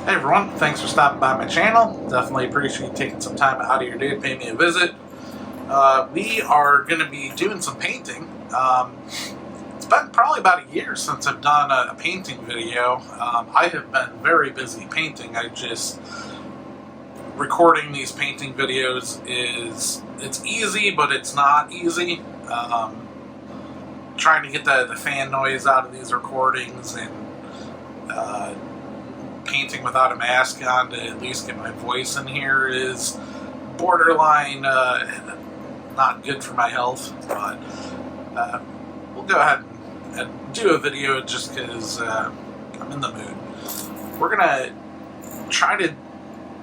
Hey everyone, thanks for stopping by my channel. Definitely appreciate you taking some time out of your day to pay me a visit. We are going to be doing some painting. It's been probably about a year since I've done a painting video. I have been very busy painting. Recording these painting videos it's easy, but it's not easy. Trying to get the fan noise out of these recordings and painting without a mask on to at least get my voice in here is borderline not good for my health, but we'll go ahead and do a video just because I'm in the mood. We're gonna try to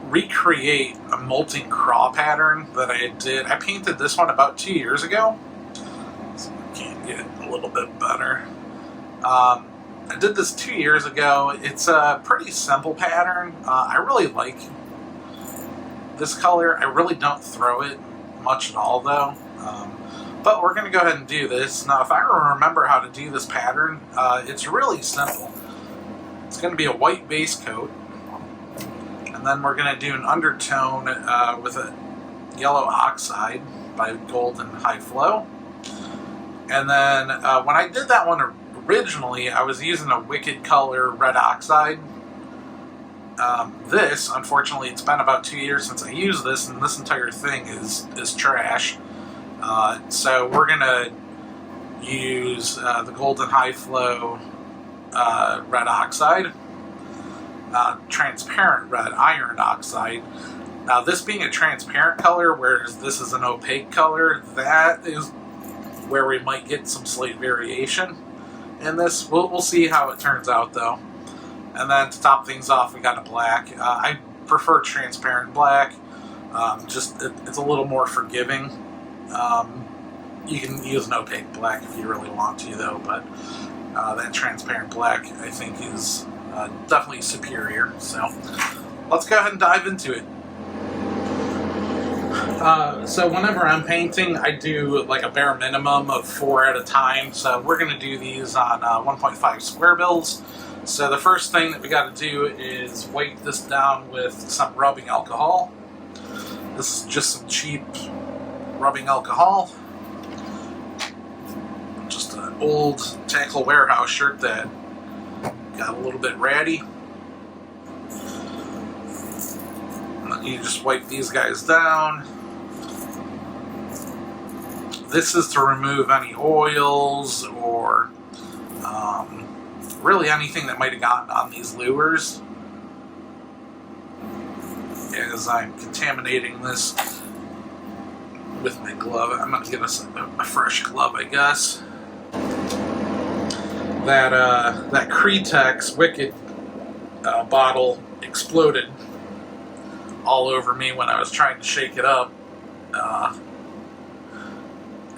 recreate a molting craw pattern that I did. I painted this one about 2 years ago, so I can get a little bit better. I did this 2 years ago. It's a pretty simple pattern. I really like this color. I really don't throw it much at all though. But we're going to go ahead and do this. Now if I remember how to do this pattern, it's really simple. It's going to be a white base coat. And then we're going to do an undertone with a yellow oxide by Golden High Flow. And then when I did that one originally, I was using a Wicked Color red oxide. This, unfortunately, it's been about 2 years since I used this, and this entire thing is trash. So we're gonna use the Golden High Flow red oxide, transparent red iron oxide. Now, this being a transparent color, whereas this is an opaque color, that is where we might get some slight variation in this. We'll see how it turns out though. And then to top things off, we got a black. I prefer transparent black. It's a little more forgiving. You can use an opaque black if you really want to though, but that transparent black I think is definitely superior. So let's go ahead and dive into it. So whenever I'm painting, I do like a bare minimum of 4 at a time. So we're going to do these on 1.5 square bills. So the first thing that we got to do is wipe this down with some rubbing alcohol. This is just some cheap rubbing alcohol. Just an old Tackle Warehouse shirt that got a little bit ratty. You just wipe these guys down. This is to remove any oils or really anything that might have gotten on these lures, as I'm contaminating this with my glove. I'm going to give us a fresh glove, I guess. That Cretex Wicked bottle exploded all over me when I was trying to shake it up.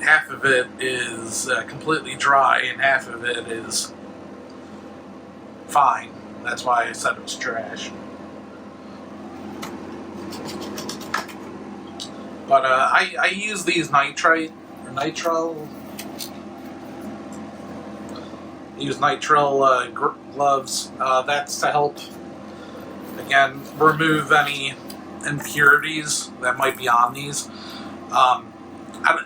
Half of it is completely dry and half of it is fine. That's why I said it was trash. But I use these nitrile. Use nitrile gloves. That's to help, again, remove any impurities that might be on these.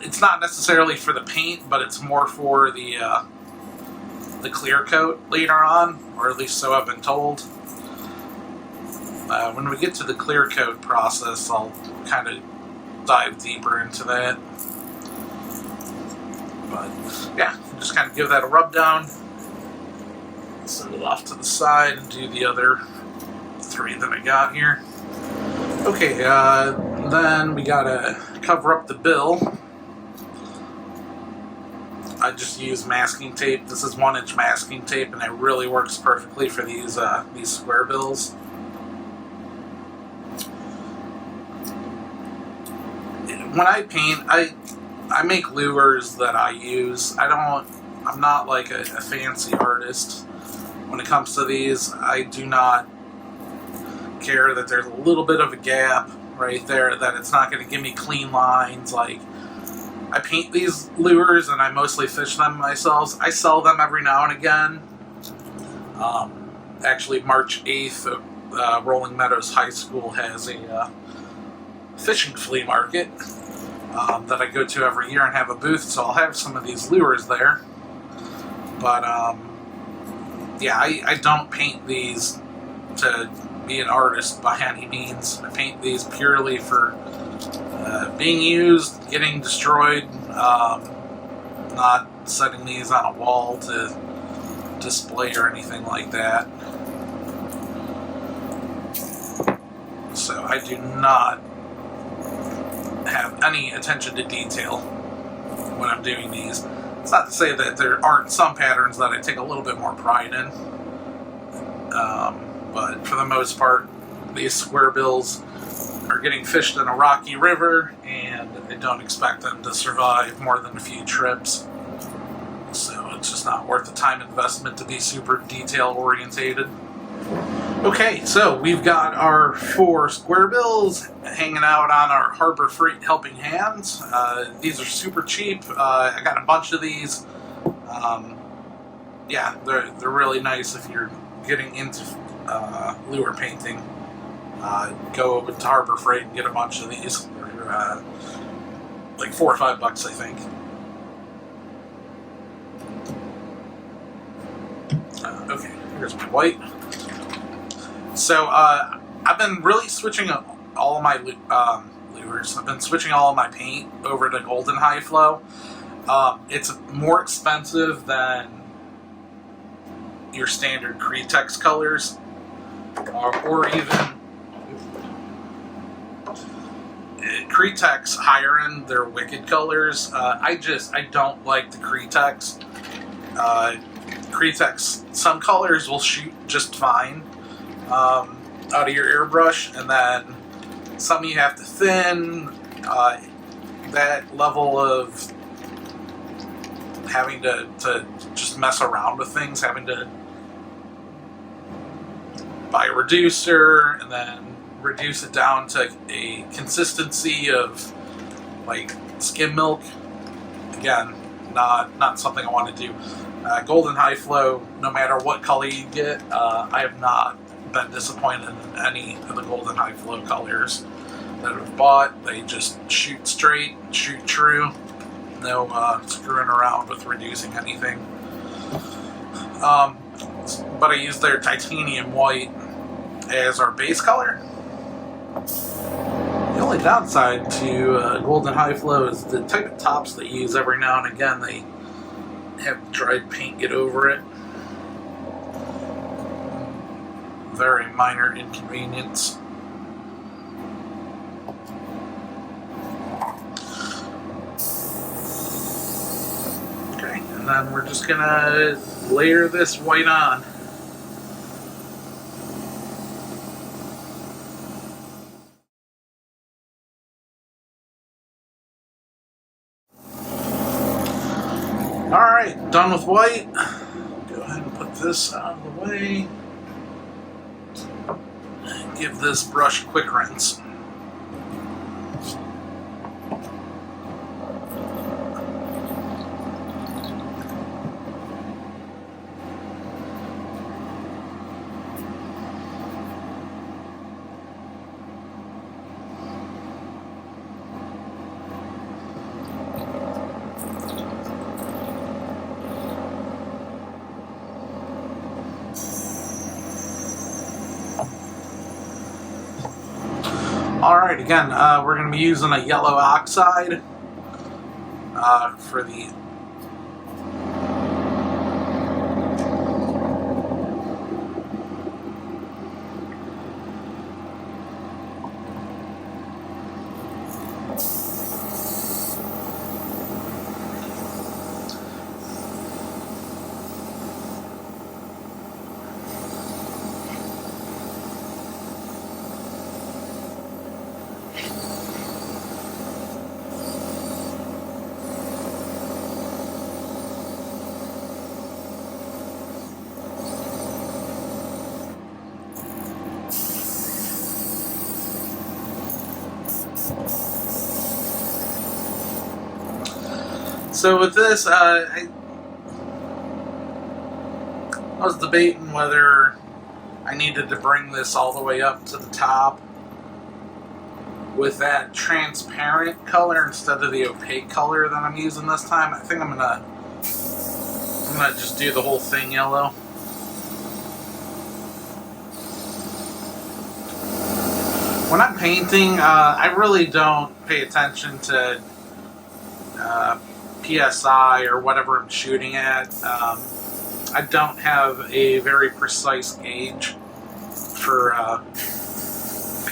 It's not necessarily for the paint, but it's more for the clear coat later on, or at least so I've been told. When we get to the clear coat process, I'll kind of dive deeper into that. But yeah, just kind of give that a rub down, set it off to the side, and do the other 3 that I got here. Okay, then we gotta cover up the bill. I just use masking tape. This is 1-inch masking tape, and it really works perfectly for these square bills. When I paint, I make lures that I use. I'm not like a fancy artist when it comes to these. I do not care that there's a little bit of a gap right there, that it's not going to give me clean lines. Like, I paint these lures and I mostly fish them myself. I sell them every now and again. Actually, March 8th Rolling Meadows High School has a fishing flea market that I go to every year and have a booth, so I'll have some of these lures there. But yeah, I don't paint these to be an artist by any means. I paint these purely for being used, getting destroyed, not setting these on a wall to display or anything like that. So I do not have any attention to detail when I'm doing these. It's not to say that there aren't some patterns that I take a little bit more pride in, but for the most part, these square bills are getting fished in a rocky river, and I don't expect them to survive more than a few trips. So it's just not worth the time investment to be super detail orientated. Okay, so we've got our 4 square bills hanging out on our Harbor Freight helping hands. These are super cheap. I got a bunch of these. Yeah, they're really nice if you're getting into lure painting. Go over to Harbor Freight and get a bunch of these. They're like $4 or $5, I think. Okay, here's my white. So, I've been really switching all of my lures. I've been switching all of my paint over to Golden High Flow. It's more expensive than your standard Cretex colors, or even Cretex higher end, their Wicked colors. I don't like the Cretex. Cretex, some colors will shoot just fine out of your airbrush, and then some you have to thin. That level of having to just mess around with things, having to buy a reducer and then reduce it down to a consistency of like skim milk. Again, not something I want to do. Golden High Flow, no matter what color you get, I have not been disappointed in any of the Golden High Flow colors that I've bought. They just shoot straight, shoot true. No screwing around with reducing anything. But I use their titanium white as our base color. The only downside to Golden High Flow is the type of tops they use. Every now and again they have dried paint get over it. Very minor inconvenience. Okay, and then we're just gonna layer this white on. Alright, done with white. Go ahead and put this out of the way. Give this brush a quick rinse. Alright, again, we're going to be using a yellow oxide for the So with this, I was debating whether I needed to bring this all the way up to the top with that transparent color instead of the opaque color that I'm using this time. I think I'm gonna just do the whole thing yellow. When I'm painting, I really don't pay attention to PSI or whatever I'm shooting at. I don't have a very precise gauge for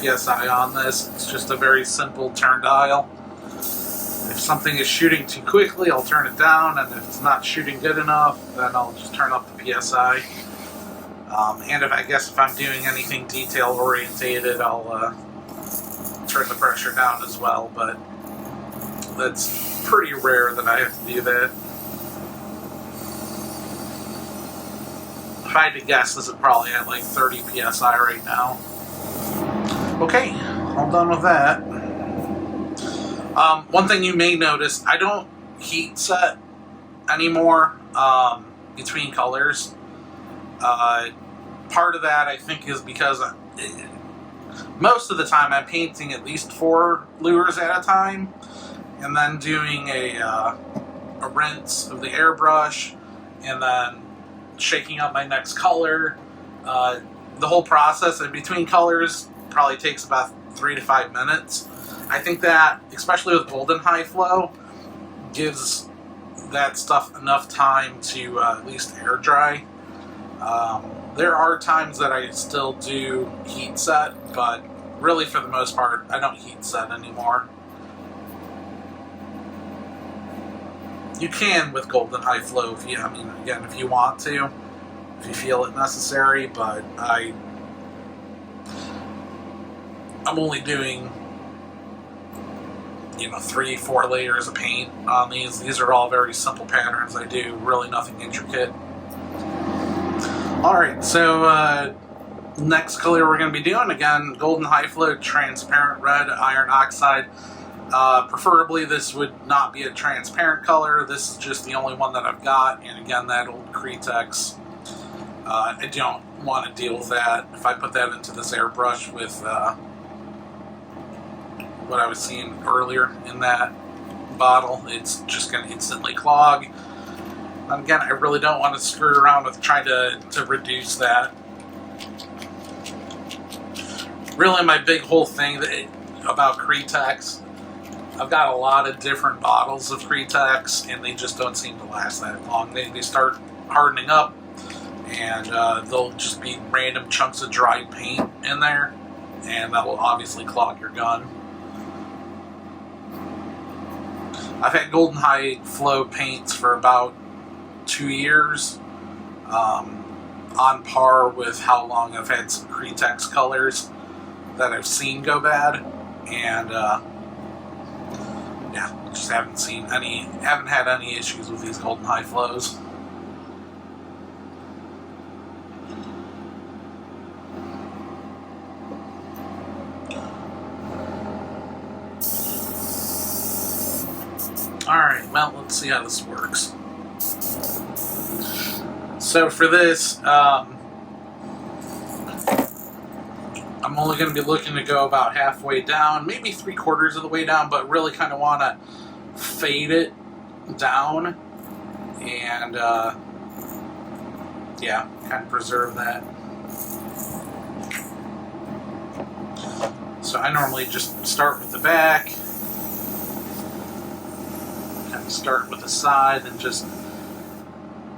PSI on this. It's just a very simple turn dial. If something is shooting too quickly, I'll turn it down, and if it's not shooting good enough, then I'll just turn up the PSI. And if I'm doing anything detail orientated, I'll turn the pressure down as well, but that's pretty rare that I have to do that. If I had to guess, this is probably at like 30 PSI right now. Okay, all done with that. One thing you may notice, I don't heat set anymore between colors. Part of that, I think, is because most of the time I'm painting at least 4 lures at a time, and then doing a rinse of the airbrush, and then shaking up my next color. The whole process in between colors probably takes about 3 to 5 minutes. I think that, especially with golden high flow, gives that stuff enough time to at least air dry. There are times that I still do heat set, but really for the most part, I don't heat set anymore. You can with golden high flow if you want to, if you feel it necessary, but I'm only doing 3-4 layers of paint on these. These are all very simple patterns I do, really nothing intricate. Alright, so next color we're going to be doing, again, golden high flow transparent red iron oxide. Preferably this would not be a transparent color. This is just the only one that I've got, and again, that old Cretex. I don't want to deal with that. If I put that into this airbrush with what I was seeing earlier in that bottle, it's just going to instantly clog. And again, I really don't want to screw around with trying to reduce that. Really, my big whole thing about Cretex, I've got a lot of different bottles of Cretex, and they just don't seem to last that long. They start hardening up, and they'll just be random chunks of dried paint in there, and that will obviously clog your gun. I've had golden high flow paints for about 2 years, on par with how long I've had some Cretex colors that I've seen go bad, and yeah, just haven't had any issues with these golden high flows. Alright, well, let's see how this works. So for this, I'm only going to be looking to go about halfway down, maybe 3/4 of the way down, but really kind of want to fade it down and, yeah, kind of preserve that. So I normally just start with the back, kind of start with the side, and just...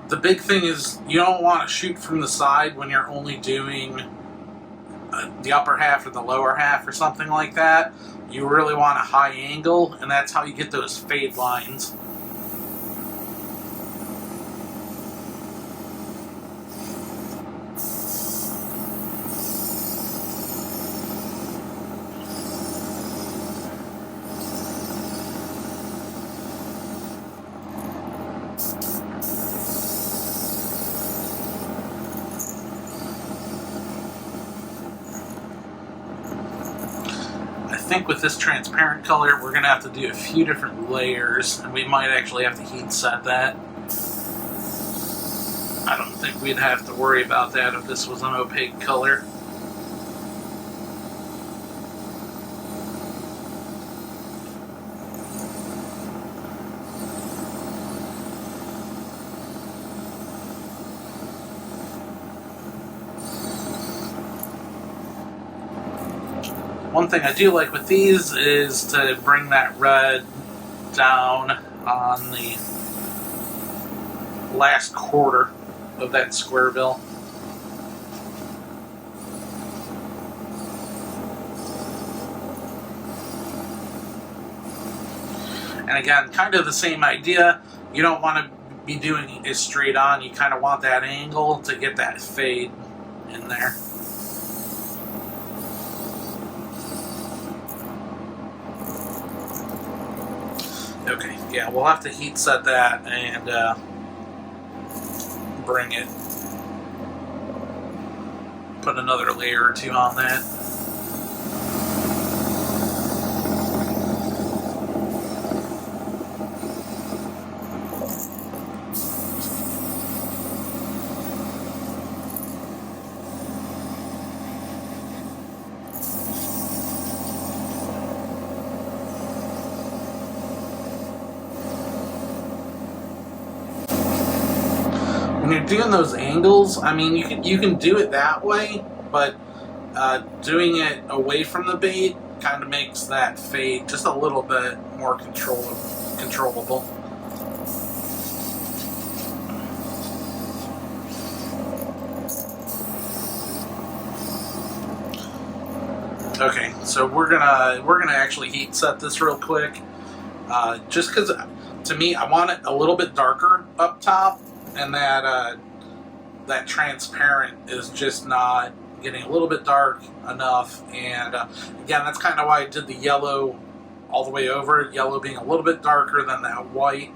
The big thing is you don't want to shoot from the side when you're only doing the upper half or the lower half or something like that. You really want a high angle, and that's how you get those fade lines. I think with this transparent color, we're going to have to do a few different layers, and we might actually have to heat set that. I don't think we'd have to worry about that if this was an opaque color. One thing I do like with these is to bring that red down on the last quarter of that square bill. And again, kind of the same idea. You don't want to be doing it straight on. You kind of want that angle to get that fade in there. Okay, yeah, we'll have to heat set that and bring it, put another layer or two on that. When you're doing those angles, I mean, you can do it that way, but doing it away from the bait kind of makes that fade just a little bit more controllable. Okay, so we're gonna actually heat set this real quick, just because to me I want it a little bit darker up top. And that transparent is just not getting a little bit dark enough. And again, that's kind of why I did the yellow all the way over. Yellow being a little bit darker than that white.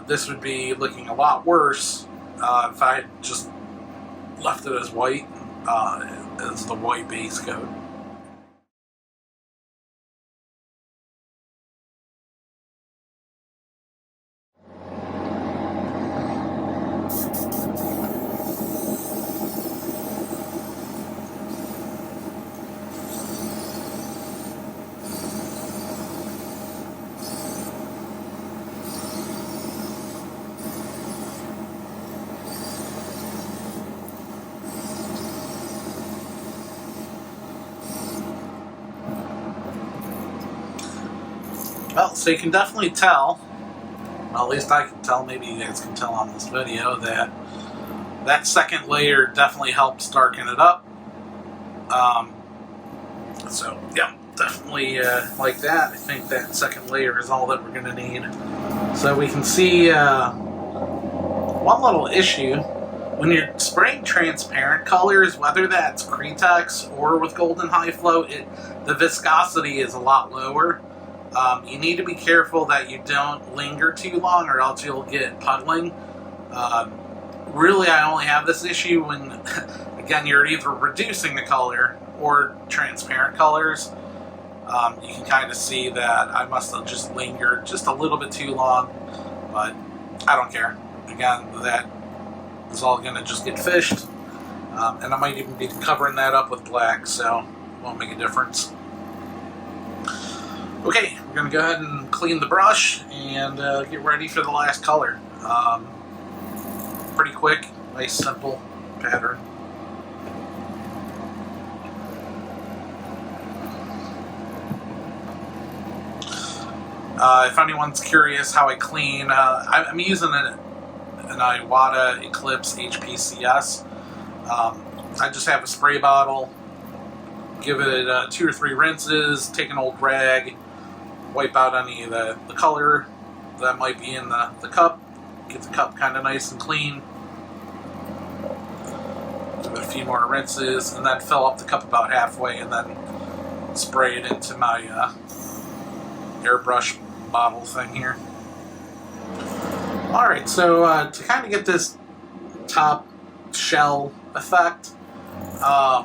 This would be looking a lot worse if I had just left it as white, as the white base coat. Well, so you can definitely tell, well, at least I can tell, maybe you guys can tell on this video, that that second layer definitely helps darken it up. So, yeah, definitely like that. I think that second layer is all that we're going to need. So we can see one little issue. When you're spraying transparent colors, whether that's Cretex or with Golden High Flow, the viscosity is a lot lower. You need to be careful that you don't linger too long or else you'll get puddling. Really, I only have this issue when, again, you're either reducing the color or transparent colors. You can kind of see that I must have just lingered just a little bit too long, but I don't care. Again, that is all going to just get fished, and I might even be covering that up with black, so it won't make a difference. Okay, we're going to go ahead and clean the brush and get ready for the last color. Pretty quick, nice simple pattern. If anyone's curious how I clean, I'm using an Iwata Eclipse HPCS. I just have a spray bottle, give it 2 or 3 rinses, take an old rag, wipe out any of the color that might be in the cup, get the cup kind of nice and clean, give it a few more rinses, and then fill up the cup about halfway and then spray it into my airbrush bottle thing here. Alright, so to kind of get this top shell effect, I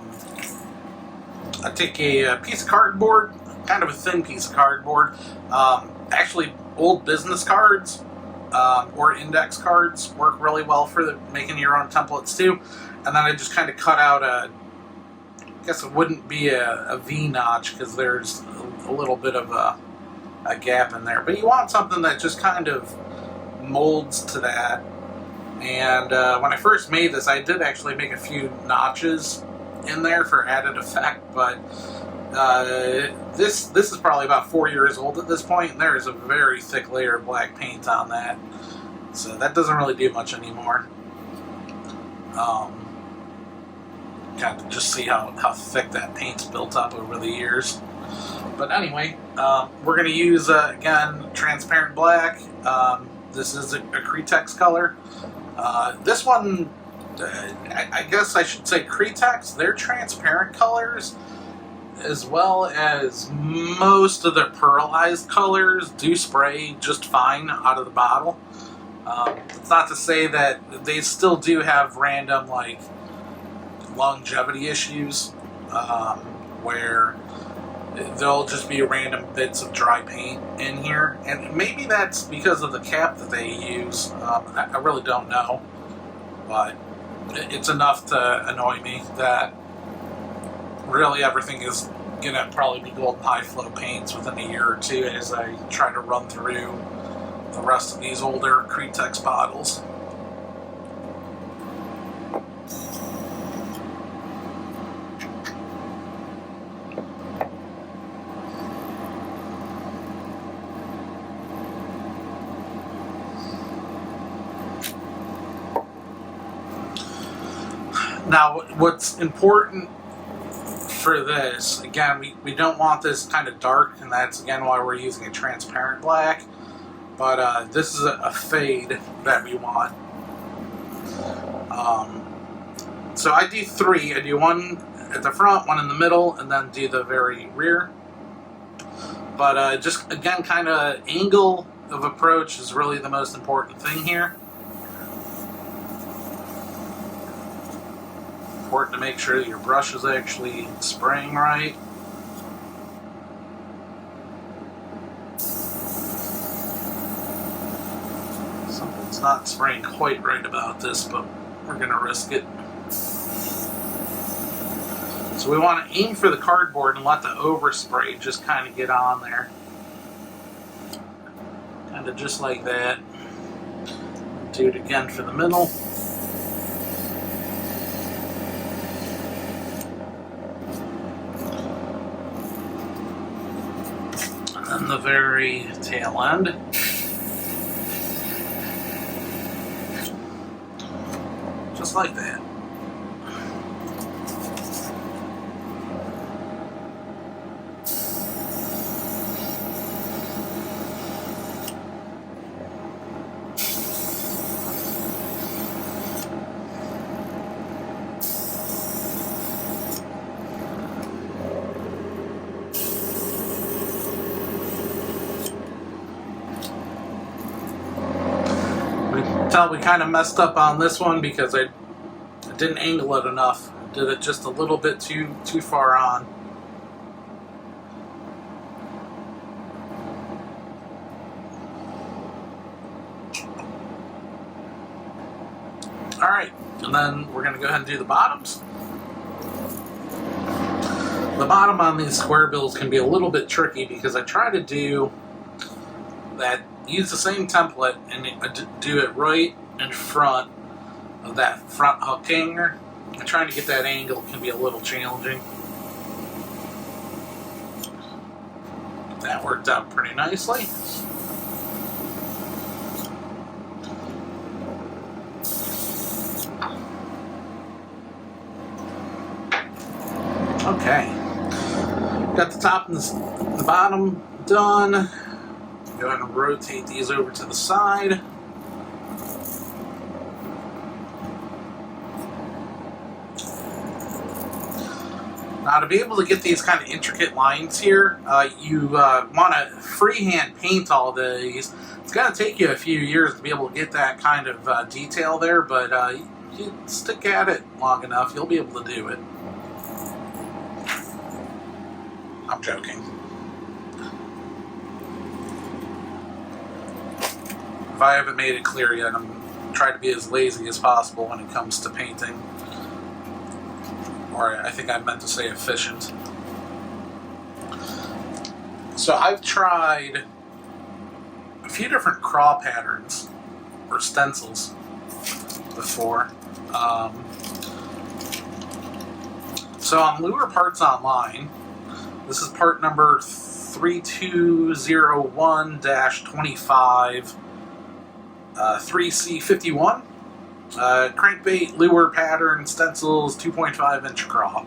take a piece of cardboard, kind of a thin piece of cardboard, actually old business cards. or index cards work really well for making your own templates too. And then I just kind of cut out I guess it wouldn't be a V notch because there's a little bit of a gap in there. But you want something that just kind of molds to that. And when I first made this, I did actually make a few notches in there for added effect, but this is probably about 4 years old at this point, and there is a very thick layer of black paint on that, so that doesn't really do much anymore. Kind of just see how thick that paint's built up over the years. But anyway, we're going to use, again, transparent black. This is a Cretex color. This one, I guess I should say Cretex, they're transparent colors, as well as most of the pearlized colors do spray just fine out of the bottle. It's not to say that they still do have random, like, longevity issues, where there'll just be random bits of dry paint in here, and maybe that's because of the cap that they use. I really don't know, but it's enough to annoy me that really everything is gonna probably be golden high flow paints within a year or two as I try to run through the rest of these older Cretex bottles. Now, what's important for this, again, we don't want this kind of dark, and that's, again, why we're using a transparent black, but this is a fade that we want. So I do 3. I do one at the front, one in the middle, and then do the very rear. But just, again, kind of angle of approach is really the most important thing here. Important to make sure that your brush is actually spraying right. Something's not spraying quite right about this, but we're going to risk it. So we want to aim for the cardboard and let the overspray just kind of get on there. Kind of just like that. Do it again for the middle. And the very tail end. Just like that. We kind of messed up on this one because I didn't angle it enough. I did it just a little bit too far on. Alright, and then we're going to go ahead and do the bottoms. The bottom on these square bills can be a little bit tricky because I try to do that. Use the same template and do it right in front of that front hook hanger. And trying to get that angle can be a little challenging. That worked out pretty nicely. Okay. Got the top and the bottom done. Go ahead and rotate these over to the side. Now, to be able to get these kind of intricate lines here, you want to freehand paint all these. It's going to take you a few years to be able to get that kind of detail there, but you stick at it long enough, you'll be able to do it. I'm joking. if I haven't made it clear yet, I'm trying to be as lazy as possible when it comes to painting. Or I think I meant to say efficient. So I've tried a few different craw patterns or stencils before. So on Lure Parts Online, this is part number 3201-25, 3C51. Crankbait lure pattern stencils, 2.5 inch craw.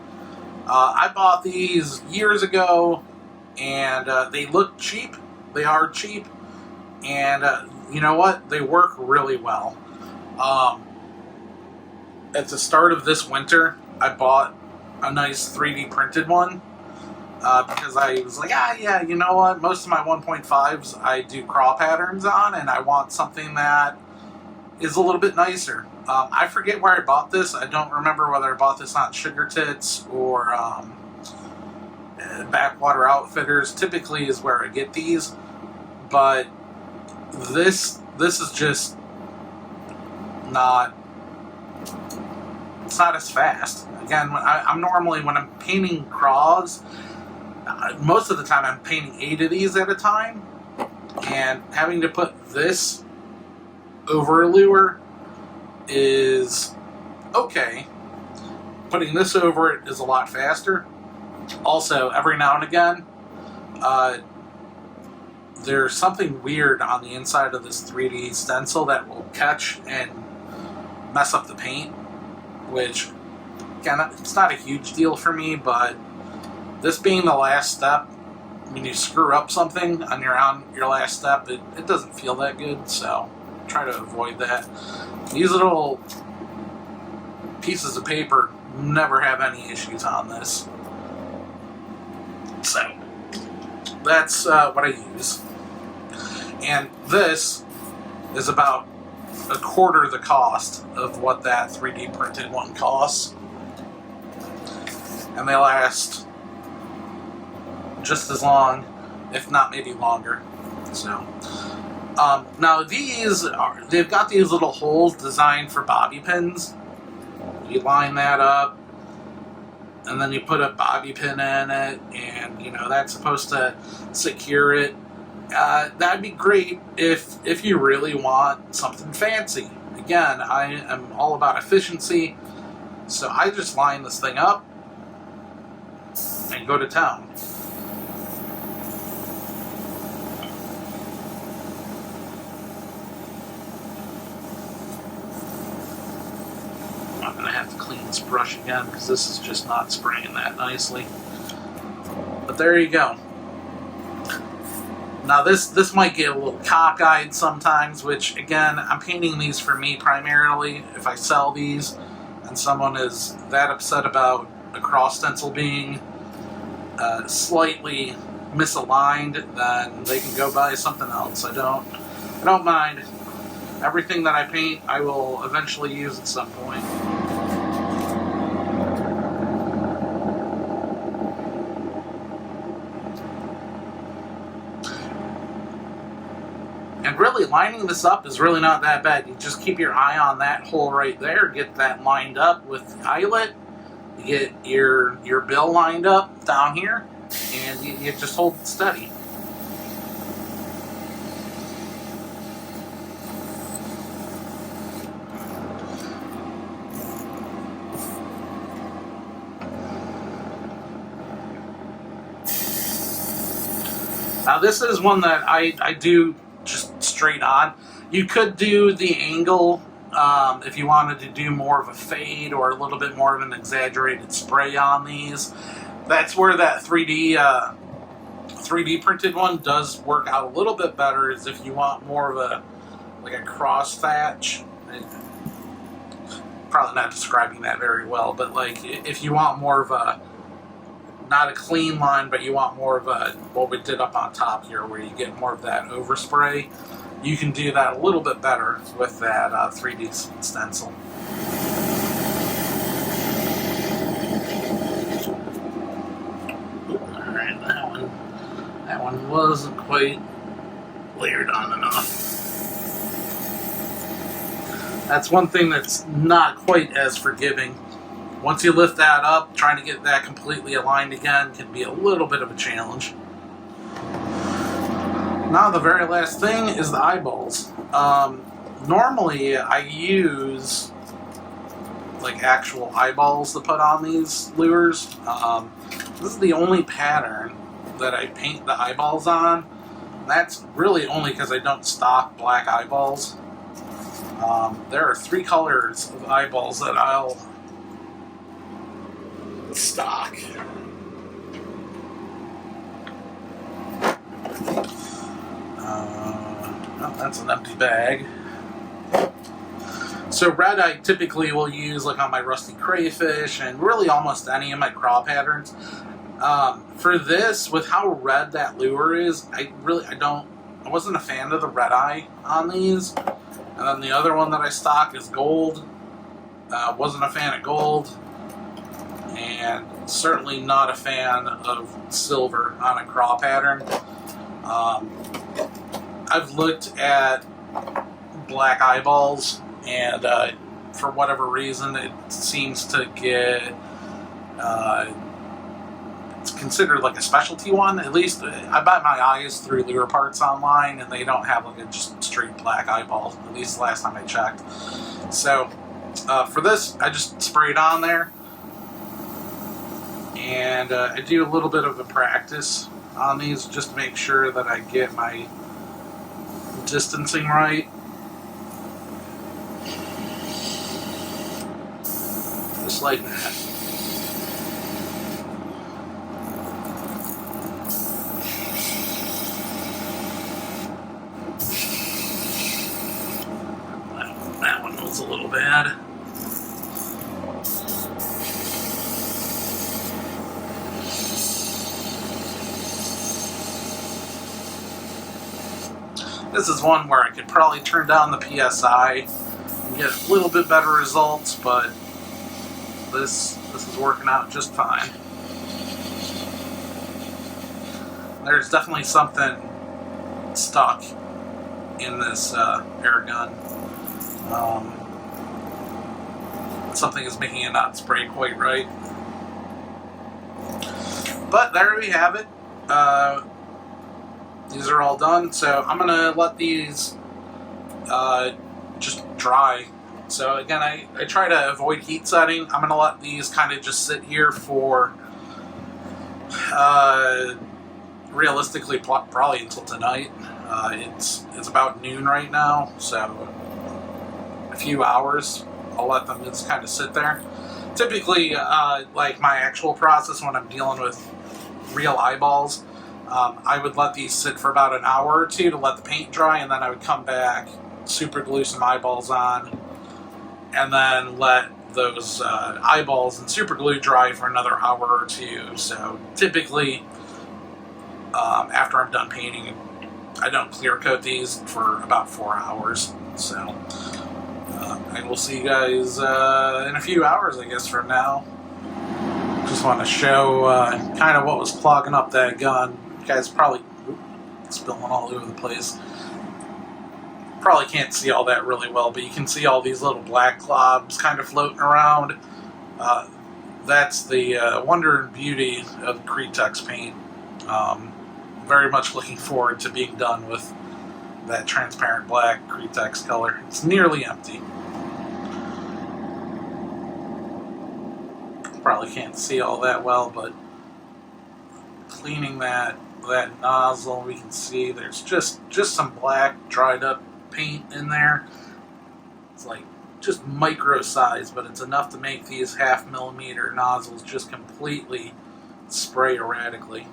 I bought these years ago, and they look cheap. They are cheap, and you know what? They work really well. At the start of this winter, I bought a nice 3D printed one because I was like, yeah, you know what? Most of my 1.5s I do craw patterns on, and I want something that is a little bit nicer. I forget where I bought this. I don't remember whether I bought this on Sugar Tits or Backwater Outfitters. Typically is where I get these, but this is just not. It's not as fast. Again, I'm normally, when I'm painting craws, most of the time I'm painting 8 of these at a time, and having to put this over a lure is okay. Putting this over it is a lot faster. Also, every now and again, there's something weird on the inside of this 3D stencil that will catch and mess up the paint, which, again, it's not a huge deal for me, but this being the last step, when you screw up something on your last step, it doesn't feel that good, so try to avoid that. These little pieces of paper never have any issues on this. So that's what I use. And this is about a quarter the cost of what that 3D printed one costs. And they last just as long, if not maybe longer. So now they've got these little holes designed for bobby pins. You line that up, and then you put a bobby pin in it, and you know that's supposed to secure it. That'd be great if you really want something fancy. Again, I am all about efficiency, so I just line this thing up and go to town. I'm going to have to clean this brush again because this is just not spraying that nicely. But there you go. Now this might get a little cockeyed sometimes, which again, I'm painting these for me primarily. If I sell these and someone is that upset about a cross stencil being slightly misaligned, then they can go buy something else. I don't mind. Everything that I paint, I will eventually use at some point. And really, lining this up is really not that bad. You just keep your eye on that hole right there, get that lined up with the eyelet, you get your bill lined up down here, and you just hold it steady. Now this is one that I do just straight on. You could do the angle if you wanted to do more of a fade or a little bit more of an exaggerated spray on these. That's where that 3D printed one does work out a little bit better, is if you want more of a cross thatch. Probably not describing that very well, but like if you want more of a, not a clean line, but you want more of a, what we did up on top here, where you get more of that overspray, you can do that a little bit better with that 3D stencil. Alright, that one wasn't quite layered on enough. That's one thing that's not quite as forgiving. Once you lift that up, trying to get that completely aligned again can be a little bit of a challenge. Now the very last thing is the eyeballs. Normally I use like actual eyeballs to put on these lures. This is the only pattern that I paint the eyeballs on. That's really only because I don't stock black eyeballs. There are 3 colors of eyeballs that I'll stock. Oh, that's an empty bag. So red I typically will use like on my rusty crayfish and really almost any of my craw patterns. For this, with how red that lure is, I wasn't a fan of the red eye on these. And then the other one that I stock is gold. Wasn't a fan of gold. And certainly not a fan of silver on a craw pattern. I've looked at black eyeballs, and for whatever reason, it seems to get it's considered like a specialty one. At least I buy my eyes through Lure Parts online, and they don't have like a just straight black eyeball. At least the last time I checked. So for this, I just spray it on there, and I do a little bit of a practice on these just to make sure that I get my distancing right. Just like that. That one was a little bad. This is one where I could probably turn down the PSI and get a little bit better results, but this is working out just fine. There's definitely something stuck in this air gun. Something is making it not spray quite right. But there we have it. These are all done, so I'm going to let these just dry. So again, I try to avoid heat setting. I'm going to let these kind of just sit here for realistically probably until tonight. It's about noon right now, so a few hours. I'll let them just kind of sit there. Typically, like my actual process when I'm dealing with real eyeballs, I would let these sit for about an hour or two to let the paint dry, and then I would come back, super glue some eyeballs on, and then let those eyeballs and super glue dry for another hour or two. So typically, after I'm done painting, I don't clear coat these for about 4 hours. So I will see you guys in a few hours, I guess, from now. Just want to show kind of what was clogging up that gun. You guys probably spilling all over the place. Probably can't see all that really well, but you can see all these little black globs kind of floating around. That's the wonder and beauty of Cretex paint. Very much looking forward to being done with that transparent black Cretex color. It's nearly empty. Probably can't see all that well, but cleaning that nozzle, we can see there's just some black dried up paint in there. It's like just micro size, but it's enough to make these 0.5 millimeter nozzles just completely spray erratically.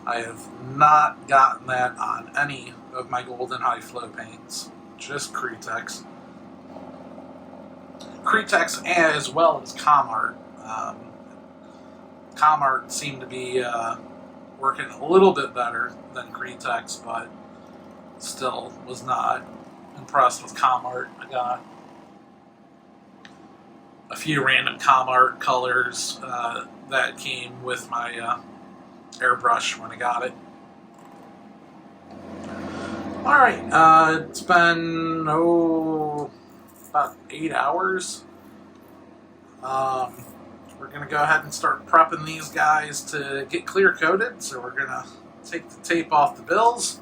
I have not gotten that on any of my Golden High Flow paints, just Cretex. Cretex as well as Comart. Comart seemed to be working a little bit better than Cretex, but still was not impressed with Comart. I got a few random Comart colors that came with my airbrush when I got it. Alright, it's been, about 8 hours. We're going to go ahead and start prepping these guys to get clear coated. So we're going to take the tape off the bills.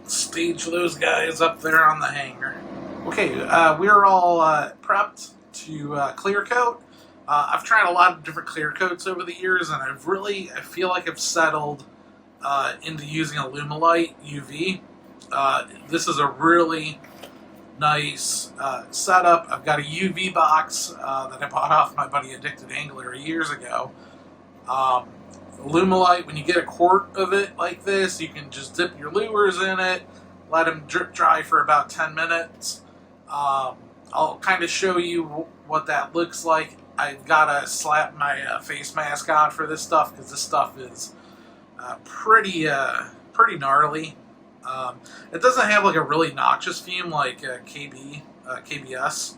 Stage those guys up there on the hanger. Okay, we're all prepped to clear coat. I've tried a lot of different clear coats over the years, and I feel like I've settled into using Alumilite UV. This is a really nice setup. I've got a UV box that I bought off my buddy Addicted Angler years ago. Alumilite, when you get a quart of it like this, you can just dip your lures in it, let them drip dry for about 10 minutes. I'll kind of show you what that looks like. I've got to slap my face mask on for this stuff because this stuff is pretty gnarly. It doesn't have like a really noxious fume like KBS,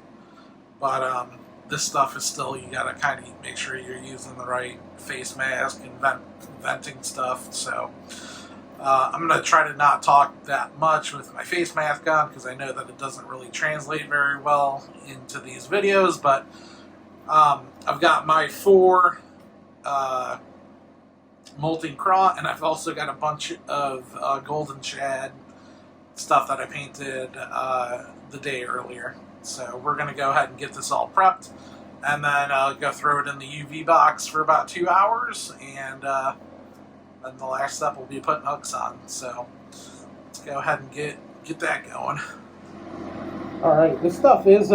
but this stuff is still, you gotta kind of make sure you're using the right face mask and venting stuff. So I'm gonna try to not talk that much with my face mask on because I know that it doesn't really translate very well into these videos. But I've got my 4 Molting Craw, and I've also got a bunch of golden shad stuff that I painted the day earlier. So we're going to go ahead and get this all prepped, and then go throw it in the UV box for about 2 hours, and then the last step will be putting hooks on. So let's go ahead and get that going. Alright, this stuff is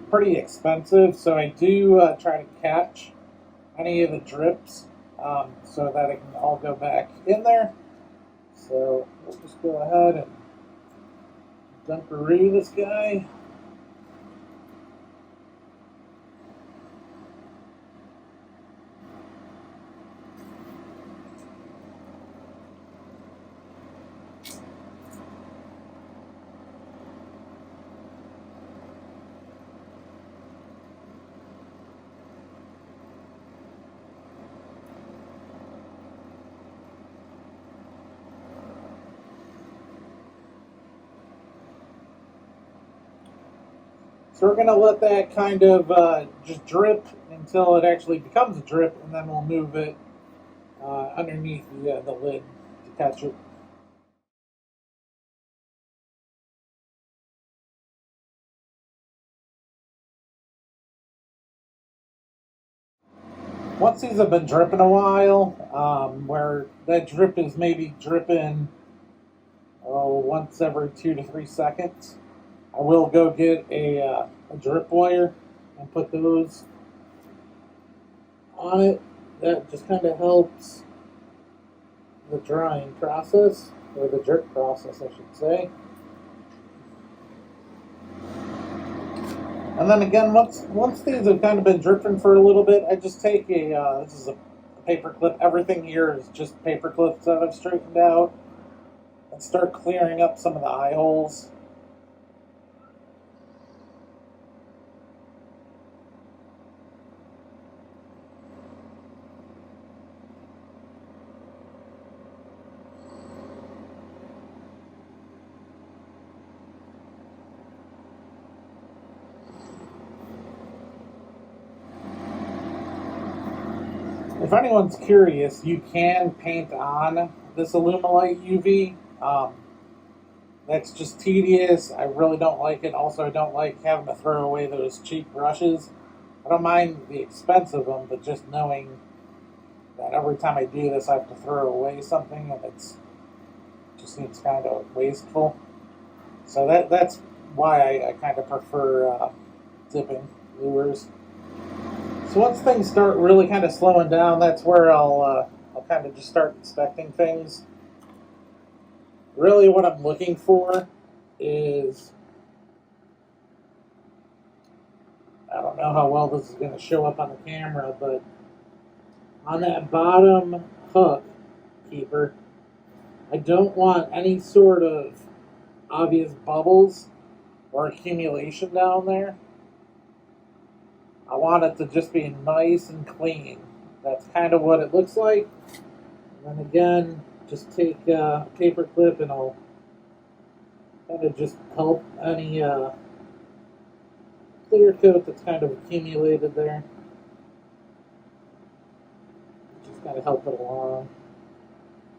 pretty expensive, so I do try to catch any of the drips so that it can all go back in there. So we'll just go ahead and dumperoo this guy. So we're going to let that kind of just drip until it actually becomes a drip, and then we'll move it underneath the lid to catch it. Once these have been dripping a while, where that drip is maybe dripping once every 2 to 3 seconds, I will go get a drip wire and put those on it. That just kind of helps the drying process, or the drip process, I should say. And then again, once these have kind of been dripping for a little bit, I just take this is a paper clip. Everything here is just paper clips that I've straightened out, and start clearing up some of the eye holes. If anyone's curious, you can paint on this Alumilite UV. That's just tedious. I really don't like it. Also, I don't like having to throw away those cheap brushes. I don't mind the expense of them, but just knowing that every time I do this, I have to throw away something, and it just seems kind of wasteful. So that's why I kind of prefer dipping lures. So once things start really kind of slowing down, that's where I'll kind of just start inspecting things. Really what I'm looking for is, I don't know how well this is going to show up on the camera, but on that bottom hook keeper, I don't want any sort of obvious bubbles or accumulation down there. I want it to just be nice and clean. That's kind of what it looks like. And then again, just take a paper clip and I'll kind of just help any clear coat that's kind of accumulated there. Just kind of help it along.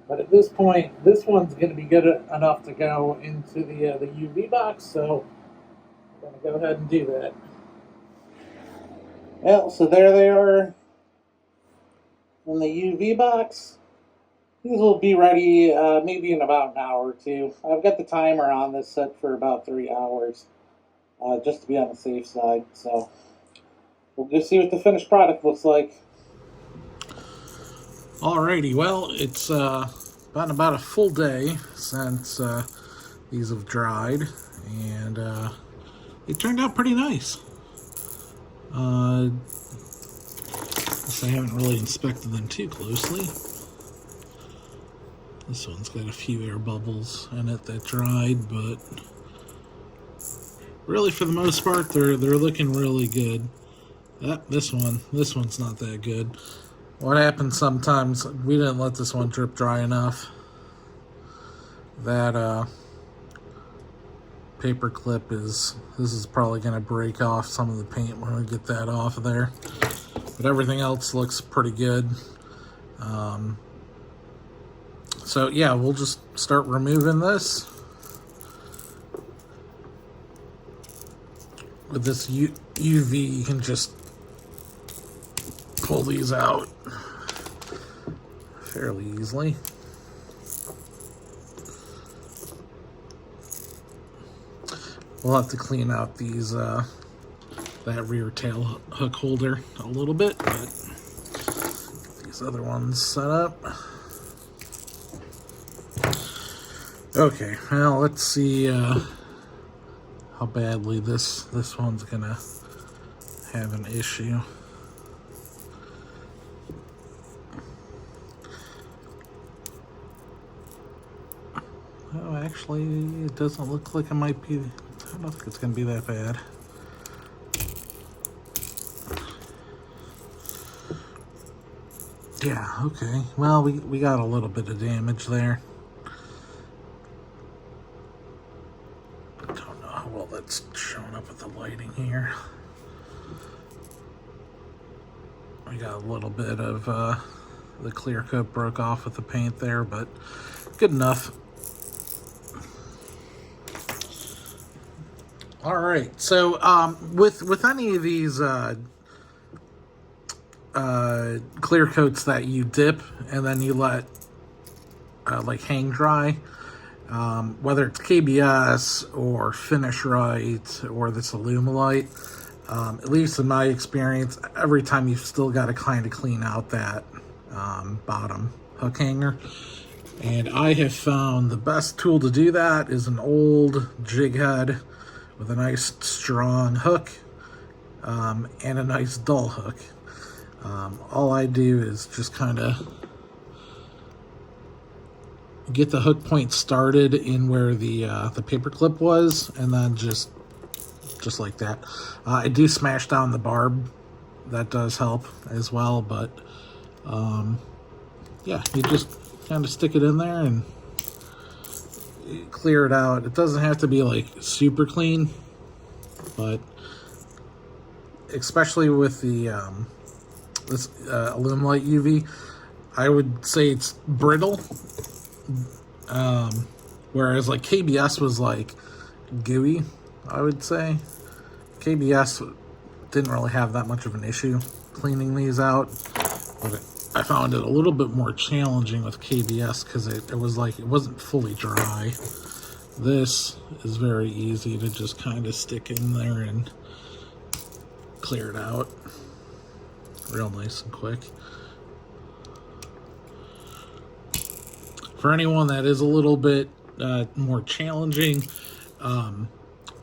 But at this point, this one's going to be good enough to go into the UV box, so I'm going to go ahead and do that. Well, so there they are in the UV box. These will be ready maybe in about an hour or two. I've got the timer on this set for about 3 hours, just to be on the safe side. So we'll just see what the finished product looks like. Alrighty, well, it's been about a full day since these have dried, and it turned out pretty nice. I haven't really inspected them too closely. This one's got a few air bubbles in it that dried, but really for the most part they're looking really good. This one's not that good. What happens sometimes, we didn't let this one drip dry enough. That paper clip this is probably going to break off some of the paint when we get that off of there. But everything else looks pretty good. So yeah, we'll just start removing this. With this UV, you can just pull these out fairly easily. We'll have to clean out these that rear tail hook holder a little bit, but get these other ones set up. Okay, well, let's see how badly this one's gonna have an issue. Oh, actually, it doesn't look like it might be. I don't think it's gonna be that bad. Yeah, okay. Well, we got a little bit of damage there. I don't know how well that's showing up with the lighting here. We got a little bit of the clear coat broke off with the paint there, but good enough. All right, so with any of these clear coats that you dip and then you let like hang dry, whether it's KBS or Finish Right or this Alumilite, at least in my experience, every time you've still got to kind of clean out that bottom hook hanger. And I have found the best tool to do that is an old jig head with a nice strong hook and a nice dull hook. All I do is just kind of get the hook point started in where the paper clip was, and then just like that. I do smash down the barb. That does help as well, but yeah, you just kind of stick it in there and clear it out. It doesn't have to be like super clean, but especially with the this Alumilite UV, I would say it's brittle, whereas like KBS was like gooey. I would say KBS didn't really have that much of an issue cleaning these out, but I found it a little bit more challenging with KBS because it was like it wasn't fully dry. This is very easy to just kind of stick in there and clear it out real nice and quick. For anyone that is a little bit more challenging,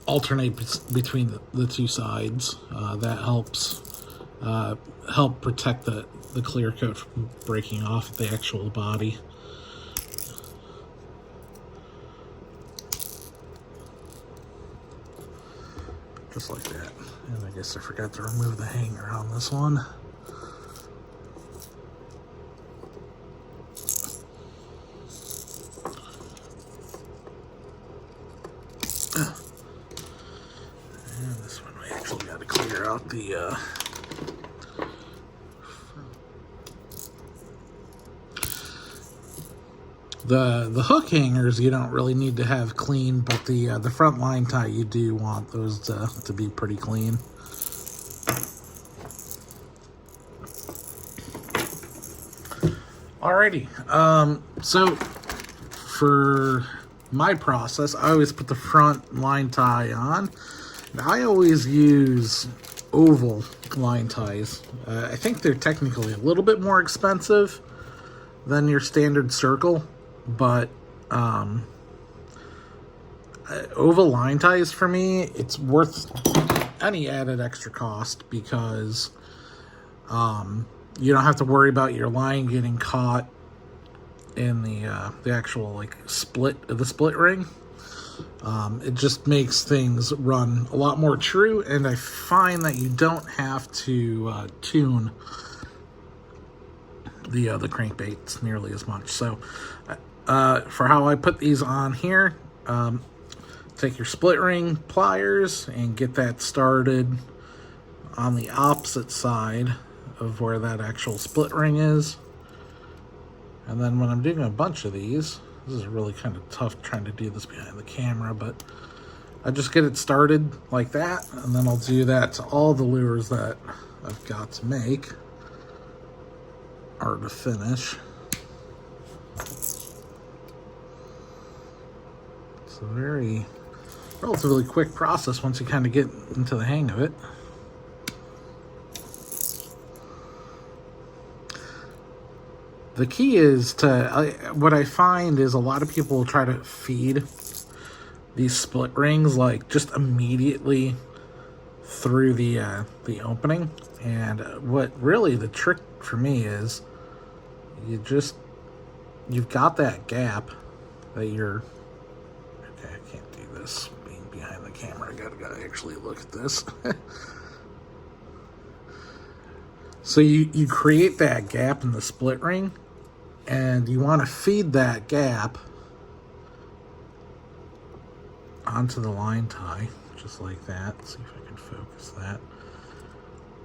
alternate between the two sides. That helps help protect the clear coat from breaking off the actual body. Just like that. And I guess I forgot to remove the hanger on this one. And this one we actually got to clear out the the hook hangers you don't really need to have clean, but the front line tie you do want those to be pretty clean. Alrighty, so for my process, I always put the front line tie on. And I always use oval line ties. I think they're technically a little bit more expensive than your standard circle, but oval line ties for me, it's worth any added extra cost because you don't have to worry about your line getting caught in the actual like split ring. It just makes things run a lot more true, and I find that you don't have to tune the crankbaits nearly as much. So for how I put these on here, take your split ring pliers and get that started on the opposite side of where that actual split ring is. And then when I'm doing a bunch of these, this is really kind of tough trying to do this behind the camera, but I just get it started like that, and then I'll do that to all the lures that I've got to make or to finish. It's a very relatively quick process once you kind of get into the hang of it. The key is what I find is a lot of people try to feed these split rings like just immediately through the opening, and what really the trick for me is you've got that gap that you're okay. I can't do this being behind the camera. I gotta actually look at this. So you create that gap in the split ring, and you want to feed that gap onto the line tie, just like that. Let's see if I can focus that.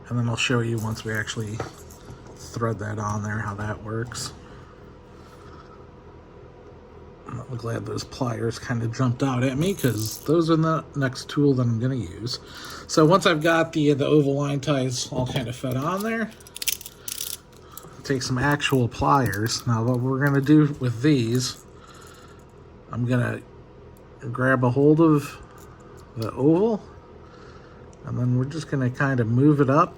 And then I'll show you once we actually thread that on there how that works. I'm glad those pliers kind of jumped out at me because those are the next tool that I'm going to use. So once I've got the oval line ties all kind of fed on there, take some actual pliers. Now what we're going to do with these, I'm going to grab a hold of the oval, and then we're just going to kind of move it up.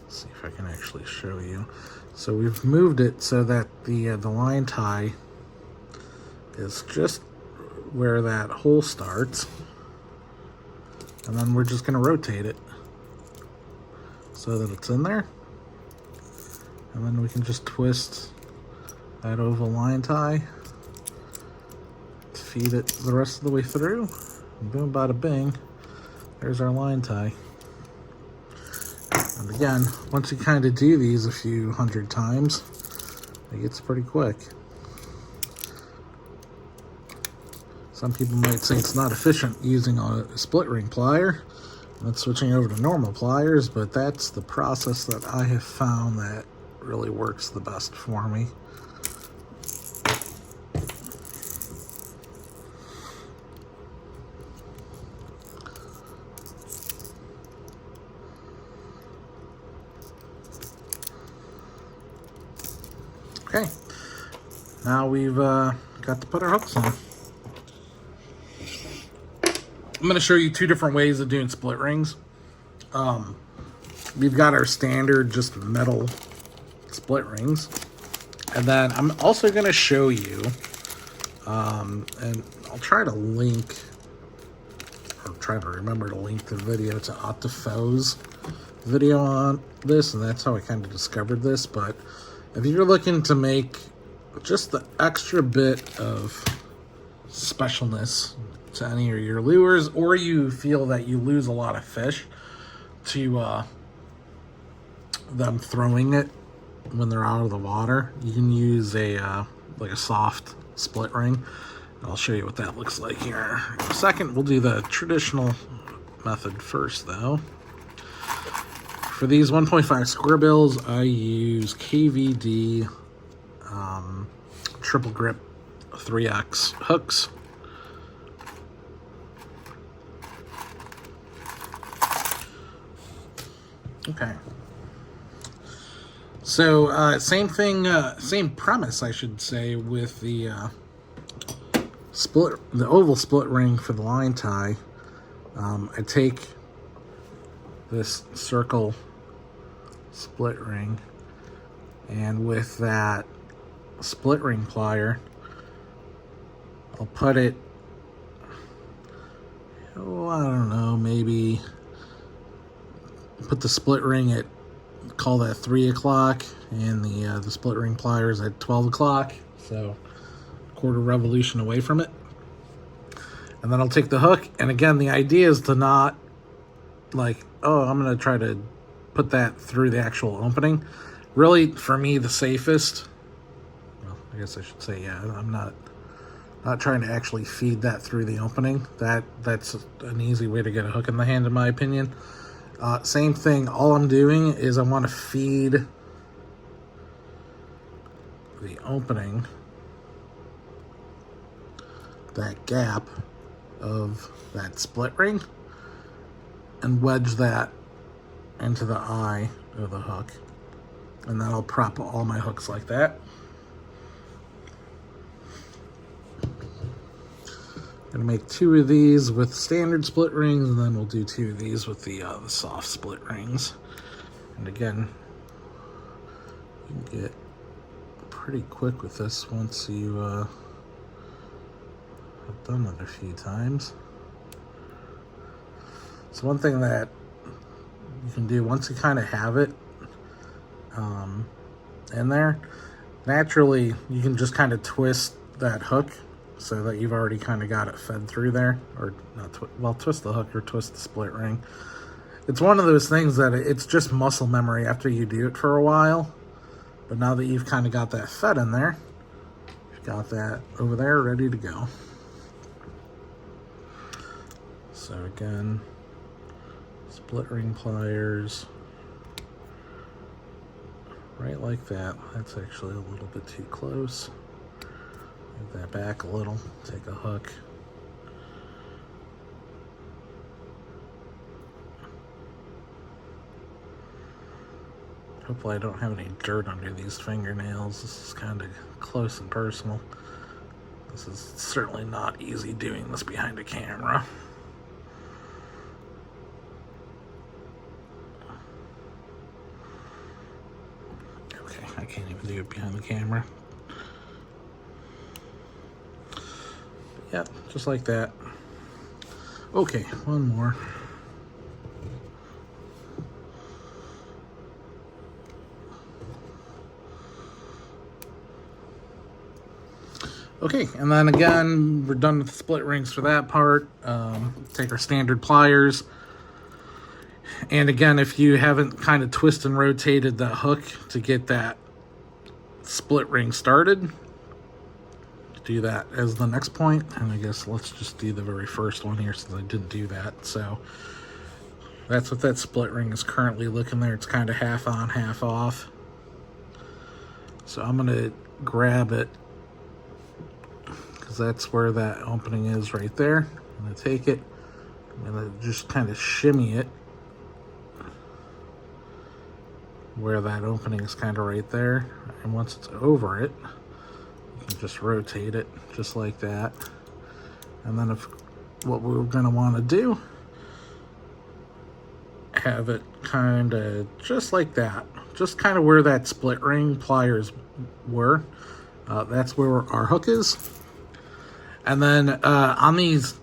Let's see if I can actually show you. So we've moved it so that the line tie is just where that hole starts, and then we're just going to rotate it so that it's in there, and then we can just twist that oval line tie, feed it the rest of the way through, and boom, bada bing, there's our line tie. And again, once you kind of do these a few hundred times, it gets pretty quick. Some people might say it's not efficient using a split ring plier, and switching over to normal pliers, but that's the process that I have found that really works the best for me. Okay, now we've got to put our hooks on. I'm going to show you two different ways of doing split rings. We've got our standard just metal split rings, and then I'm also going to show you, and I'll try to link I'm trying to remember to link the video to Octafoe's video on this, and that's how I kind of discovered this. But if you're looking to make just the extra bit of specialness to any of your lures, or you feel that you lose a lot of fish to them throwing it when they're out of the water, you can use a like a soft split ring. I'll show you what that looks like here in a second. We'll do the traditional method first, though. For these 1.5 square bills, I use KVD triple grip 3X hooks. Okay. So same thing, same premise, I should say, with the the oval split ring for the line tie. I take this circle split ring, and with that split ring plier, I'll put it, oh, I don't know, maybe put the split ring at, call that 3 o'clock, and the split ring pliers at 12 o'clock, so quarter revolution away from it. And then I'll take the hook, and again, the idea is to not like, oh, I'm going to try to put that through the actual opening. Really, for me, the safest, well, I guess I should say, yeah, I'm not trying to actually feed that through the opening. That's an easy way to get a hook in the hand, in my opinion. Same thing, all I'm doing is I want to feed the opening, that gap of that split ring, and wedge that into the eye of the hook. And then I'll prop all my hooks like that. Gonna make 2 of these with standard split rings, and then we'll do 2 of these with the soft split rings. And again, you can get pretty quick with this once you have done it a few times. So one thing that you can do once you kind of have it in there, naturally you can just kind of twist that hook so that you've already kind of got it fed through there, or not twist the hook or twist the split ring. It's one of those things that it's just muscle memory after you do it for a while, but now that you've kind of got that fed in there, you've got that over there ready to go. So again, split ring pliers, right like that. That's actually a little bit too close. Move that back a little, take a hook. Hopefully I don't have any dirt under these fingernails. This is kind of close and personal. This is certainly not easy doing this behind a camera. Okay, I can't even do it behind the camera. Yep, just like that. Okay, one more. Okay, and then again, we're done with the split rings for that part. Take our standard pliers. And again, if you haven't kind of twist and rotated the hook to get that split ring started, do that as the next point. And I guess let's just do the very first one here since I didn't do that. So that's what that split ring is currently looking there. It's kind of half on, half off. So I'm going to grab it because that's where that opening is right there. I'm going to take it, I'm going to just kind of shimmy it where that opening is kind of right there. And once it's over it, you can just rotate it just like that. And then if what we're going to want to do, have it kind of just like that, just kind of where that split ring pliers were. That's where our hook is. And then on these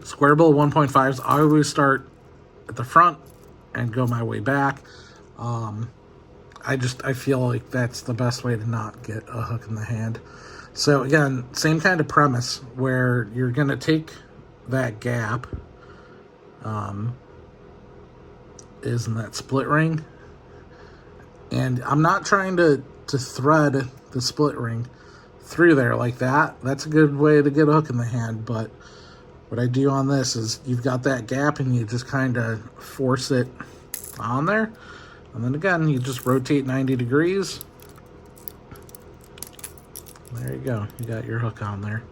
square bill 1.5s, I always start at the front and go my way back. I feel like that's the best way to not get a hook in the hand. So again, same kind of premise where you're going to take that gap is in that split ring. And I'm not trying to thread the split ring through there like that. That's a good way to get a hook in the hand. But what I do on this is you've got that gap and you just kind of force it on there. And then again, you just rotate 90 degrees. There you go. You got your hook on there.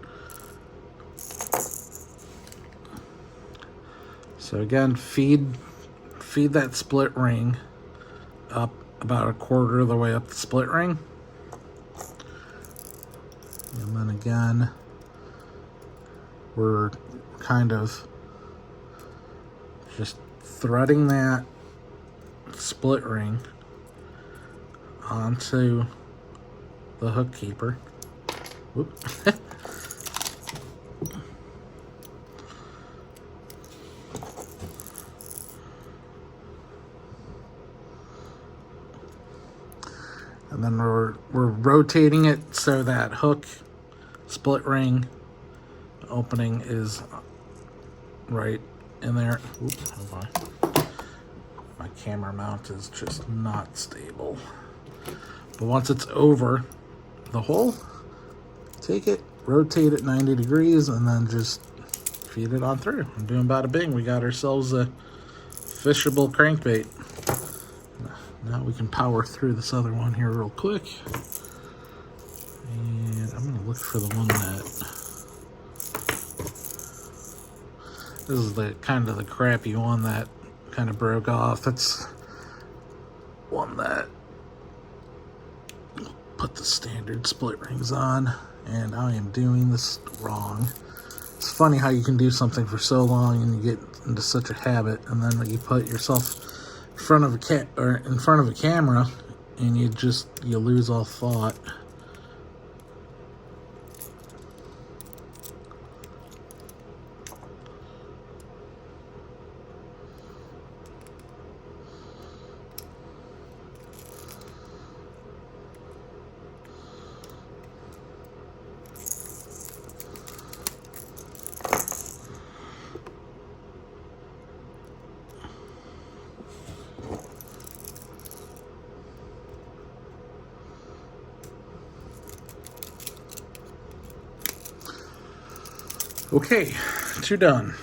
So again, feed that split ring up about a quarter of the way up the split ring. And then again, we're kind of just threading that split ring onto the hook keeper. Whoop. And then we're rotating it so that hook split ring opening is right in there. Oops, hold on. My camera mount is just not stable. But once it's over the hole, take it, rotate it 90 degrees, and then just feed it on through. I'm doing bada bing. We got ourselves a fishable crankbait. Now we can power through this other one here real quick. And I'm going to look for the one that... This is the kind of the crappy one that kind of broke off. It's one that put the standard split rings on. And I am doing this wrong. It's funny how you can do something for so long and you get into such a habit, and then when you put yourself in front of a camera and you lose all thought. Okay, 2 done.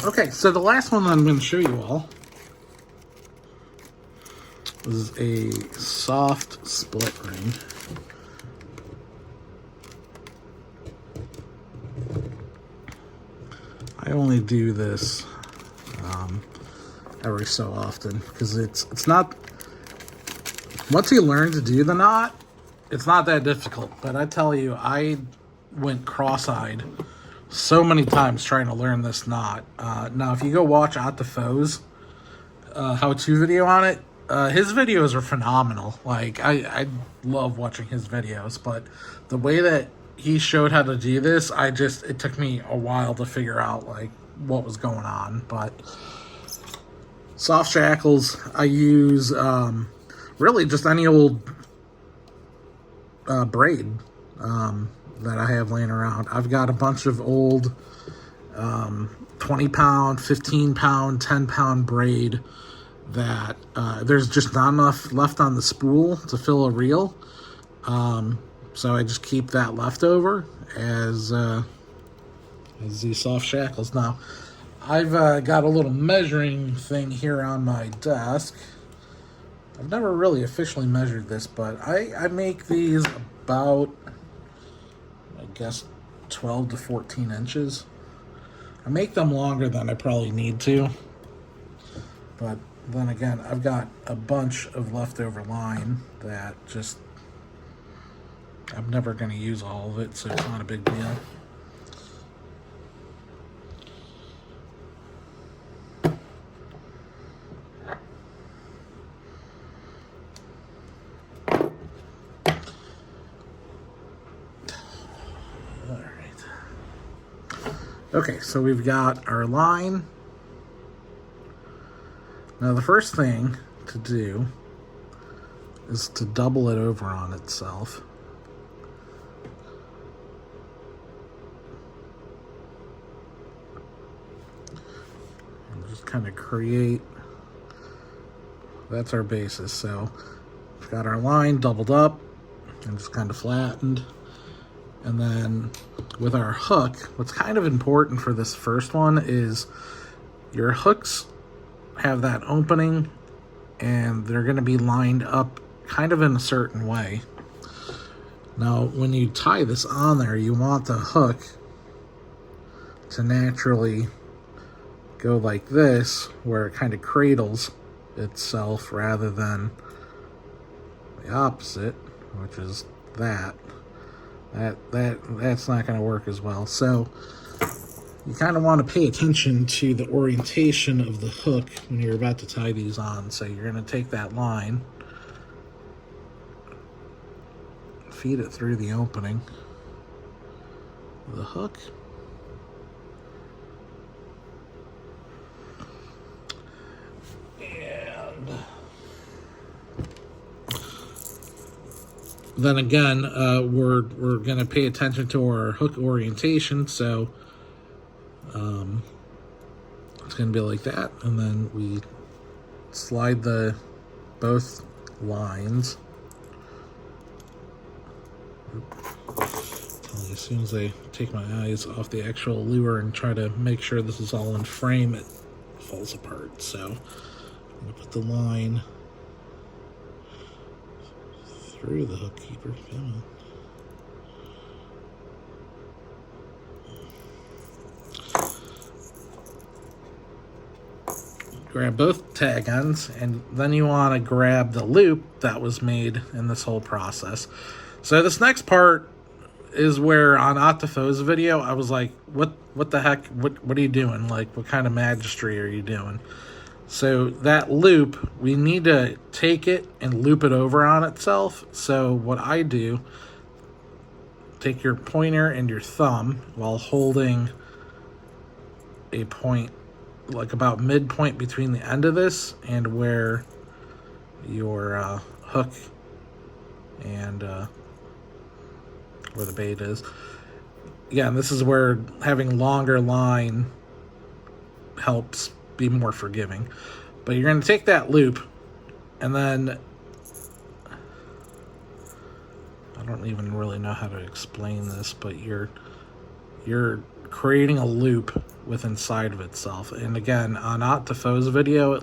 Okay, so the last one that I'm going to show you all is a soft split ring. I only do this every so often because it's not, once you learn to do the knot, it's not that difficult. But I tell you, I went cross-eyed so many times trying to learn this knot. Now, if you go watch At the Foes how-to video on it, his videos are phenomenal. Like, I love watching his videos, but the way that he showed how to do this, it took me a while to figure out, like, what was going on. But soft shackles, I use really just any old braid that I have laying around. I've got a bunch of old 20-pound, 15-pound, 10-pound braid that there's just not enough left on the spool to fill a reel. So I just keep that left over as these soft shackles. Now, I've got a little measuring thing here on my desk. I've never really officially measured this, but I make these about, I guess, 12 to 14 inches. I make them longer than I probably need to. But then again, I've got a bunch of leftover line that just, I'm never going to use all of it, so it's not a big deal. Okay, so we've got our line. Now the first thing to do is to double it over on itself. And just kind of create, that's our basis. So we've got our line doubled up and just kind of flattened. And then with our hook, what's kind of important for this first one is your hooks have that opening and they're going to be lined up kind of in a certain way. Now, when you tie this on there, you want the hook to naturally go like this, where it kind of cradles itself rather than the opposite, which is that. That's not going to work as well. So you kind of want to pay attention to the orientation of the hook when you're about to tie these on. So you're going to take that line, feed it through the opening of the hook, and then again, we're going to pay attention to our hook orientation. So it's going to be like that, and then we slide the both lines. As soon as I take my eyes off the actual lure and try to make sure this is all in frame, it falls apart. So I'm going to put the line through the hook keeper. Come on. Grab both tag ends, and then you want to grab the loop that was made in this whole process. So this next part is where on Octafoe's video, I was like, what the heck? What are you doing? Like, what kind of magistry are you doing? So that loop, we need to take it and loop it over on itself. So what I do, take your pointer and your thumb while holding a point, like about midpoint between the end of this and where your hook and where the bait is. Again, this is where having longer line helps be more forgiving. But you're going to take that loop, and then I don't even really know how to explain this, but you're creating a loop with inside of itself. And again, on Octafoe's video,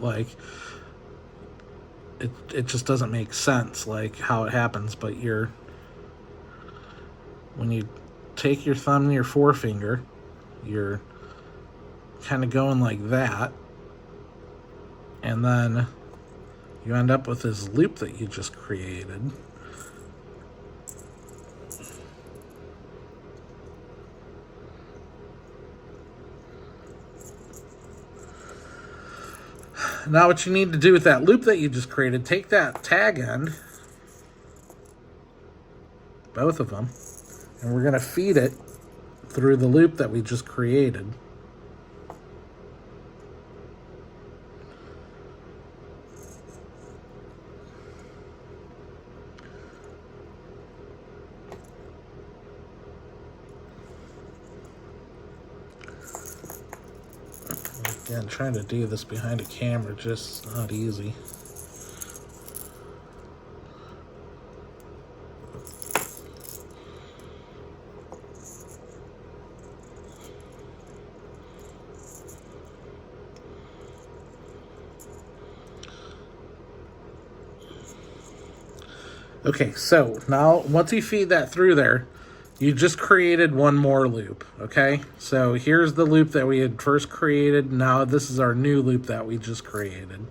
it just doesn't make sense like how it happens. But when you take your thumb and your forefinger, you're kind of going like that, and then you end up with this loop that you just created. Now what you need to do with that loop that you just created, take that tag end, both of them, and we're going to feed it through the loop that we just created. Again, trying to do this behind a camera just not easy. Okay, so now once you feed that through there, you just created one more loop, okay? So here's the loop that we had first created. Now this is our new loop that we just created.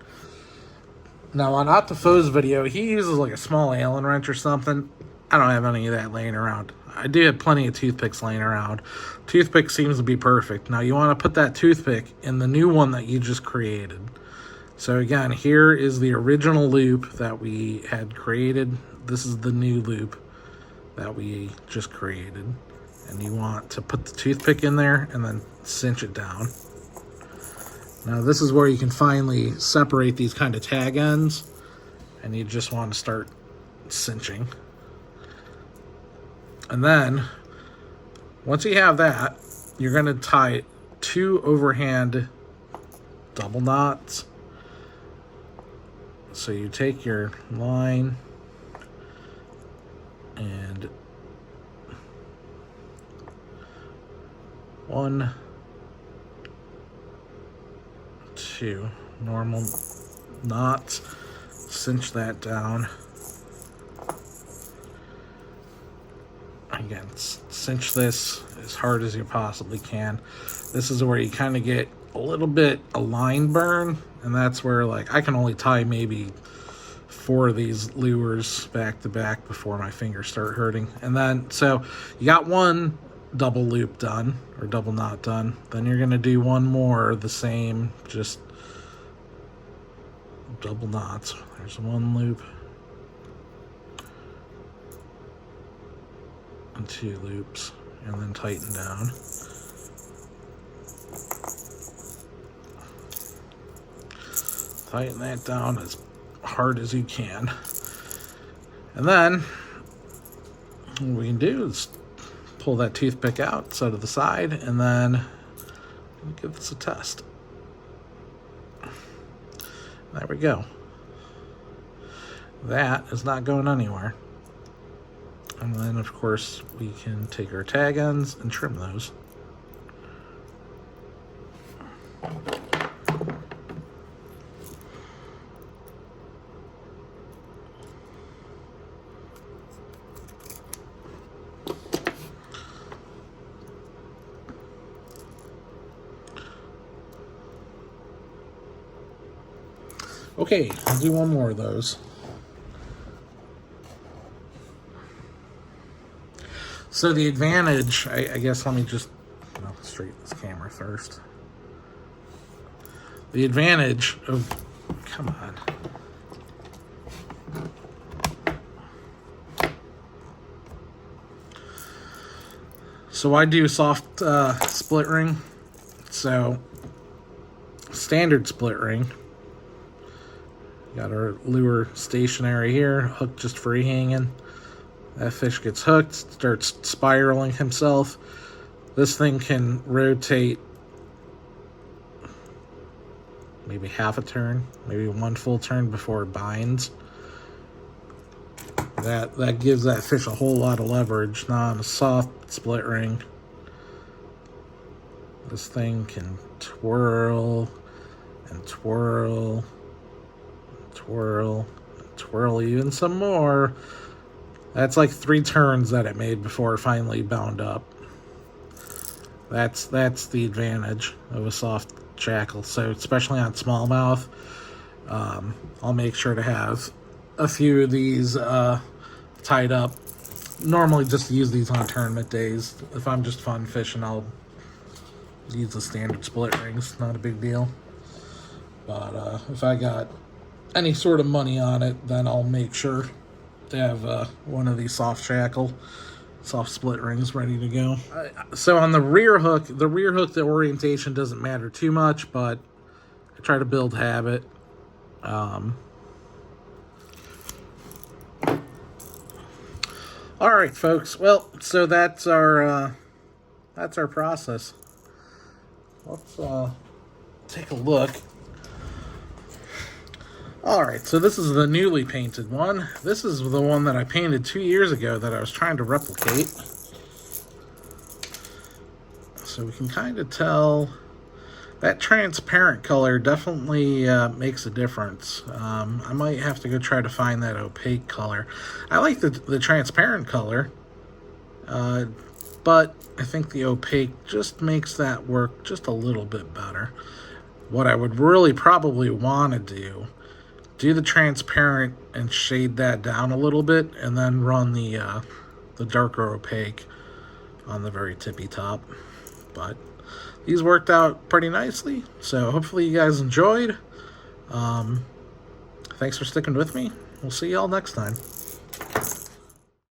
Now on Octafoe's video, he uses like a small Allen wrench or something. I don't have any of that laying around. I do have plenty of toothpicks laying around. Toothpick seems to be perfect. Now you want to put that toothpick in the new one that you just created. So again, here is the original loop that we had created. This is the new loop that we just created. And you want to put the toothpick in there and then cinch it down. Now this is where you can finally separate these kind of tag ends, and you just want to start cinching. And then once you have that, you're going to tie 2 overhand double knots. So you take your line and 1, 2 normal knots, cinch that down. Again, cinch this as hard as you possibly can. This is where you kind of get a little bit a line burn, and that's where, like, I can only tie maybe 4 of these lures back to back before my fingers start hurting. And then, so you got 1 double loop done, or double knot done. Then you're going to do 1 more, the same, just double knots. There's 1 loop. And 2 loops, and then tighten down. Tighten that down as hard as you can. And then what we can do is pull that toothpick out, set it aside, and then give this a test. There we go. That is not going anywhere. And then, of course, we can take our tag ends and trim those. Okay, I'll do 1 more of those. So the advantage, I guess, let me just straighten this camera first. The advantage of, come on. So I do soft split ring. So standard split ring. Got our lure stationary here, hook just free hanging. That fish gets hooked, starts spiraling himself. This thing can rotate maybe half a turn, maybe 1 full turn before it binds. That gives that fish a whole lot of leverage. Now on a soft split ring, this thing can twirl and twirl, twirl, twirl even some more. That's like 3 turns that it made before it finally bound up. That's the advantage of a soft shackle. So especially on smallmouth, I'll make sure to have a few of these tied up. Normally just use these on tournament days. If I'm just fun fishing, I'll use the standard split rings. Not a big deal. But if I got any sort of money on it, then I'll make sure to have 1 of these soft split rings ready to go. So on the rear hook, the orientation doesn't matter too much, but I try to build habit. All right, folks. Well, so that's our process. Let's take a look. Alright, so this is the newly painted one. This is the one that I painted 2 years ago that I was trying to replicate. So we can kind of tell that transparent color definitely makes a difference. I might have to go try to find that opaque color. I like the transparent color, but I think the opaque just makes that work just a little bit better. What I would really probably want to do the transparent and shade that down a little bit, and then run the darker opaque on the very tippy top. But these worked out pretty nicely, so hopefully you guys enjoyed. Thanks for sticking with me. We'll see y'all next time.